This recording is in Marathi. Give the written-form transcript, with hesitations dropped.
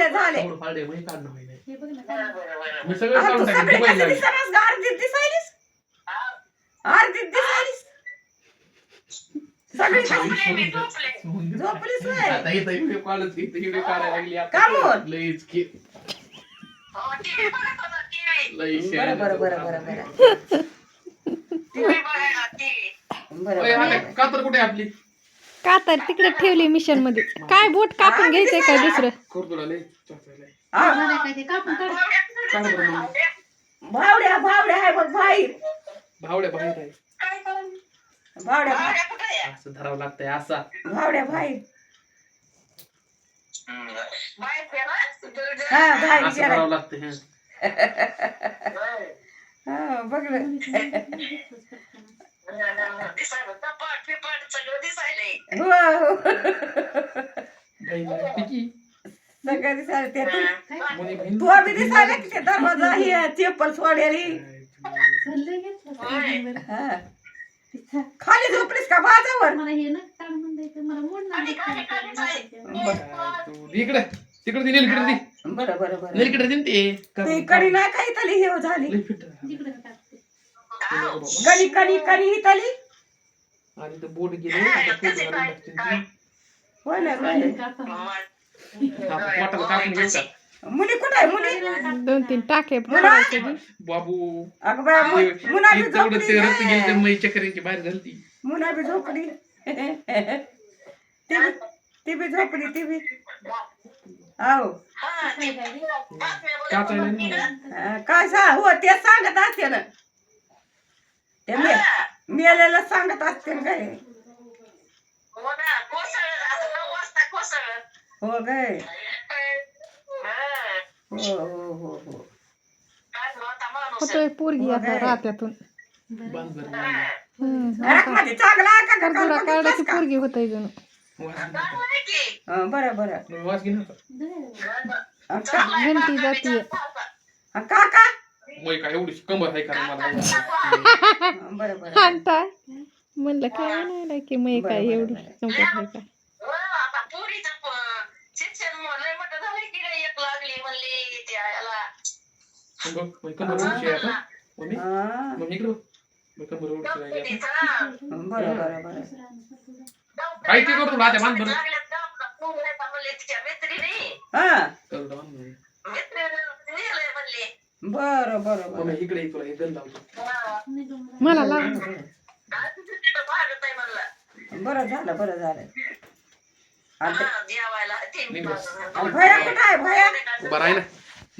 झाले झाले फाडे म्हणजे काढणं होईल हे बघ ना काय. मी सगळं काढून टाकेन सगळे दुबईला कसे दिसणारच का? अर्धीच दिसायलीस अर्धीच दिसायलीस सगळी झोपलीस होय. आता इथं व्हिडिओ कॉलच व्हिडिओ काढायला लागली का मग? लईच की लई बरं बरं बरं बरं बरं ओय, बरं आता कातर कुठे आहे आपली का तर तिकडे ठेवली मिशन मध्ये काय बोट कापून घ्यायचंय काय दुसरं खुरदुला लई चोचायला हा, झालं काय ते कापून काढ. काढ बरं मग. भावड्या भावड्या आहे बघ बाहेर भावड्या बाहेर आहे भावड्या असं धरावं लागतंय असा भावड्या बाहेर हा बाहेर असं गेला धरावं लागतंय हा बघलं हो हो पिकी सगळं दिसायला ते मुली भिंत तू आम्ही दिसायला की ते दरवाजा ही चप्पल सोडलेली चाललंय घेतलं. हा. खाली झोपलीस का बाजावर मला हे ना काढ म्हणतायचं मला मोडणार तू इकडे तिकडे ती नीलकडे ती बरं बरं बरं नीलकडे ती ती कडी नाही काही तली हे झाली लई फिट जिकडे टाकते. कणी कणी कणी ही तली आणि ते बोट गेले आता फोटो काढून टाकतील ती. होय ना होय. पोटाला कापून घेऊ का मुली कुठं आहे मुली 2-3 टाके फोडायचे की. बाबू अगं बाया मुना बी तेवढं ते रक्त गेलं झोपली मै चक्करीची बाहेर झाली मुना बी झोपली ती बी झोपली ती बी आहो काचायला नाही काय सांग हो ते सांगत असते ना ते मेलेलं सांगत असते ना काय हो काय हो हो हो हो होतोय पोरगी आता रात्यातून बांध बरं घरामध्ये चांगला आहे का करदुरा घरात काढायची बघितलंस पोरगी होतय जणू का? बरं बरं वास घे ना घंटी जातीये काका मै काय एवढी कंबर आहे का मला बरं बरं आणता म्हणलं काय म्हणायला की मै काय एवढी संपत आहे का कंबर उडशी आहे आता मम्मी हा. मम्मी इकडं मग कंबर उडशी आहे बरं बरं बरं काय ते करतो राहते बांध बरं हा करू बांध बरं बरं मम्मी बरं इकडे तुला हे गंध लावतो मला लाव बरं झालं बरं झालं आणि निघ बस. भया कुठं आहे भया उभा राही ना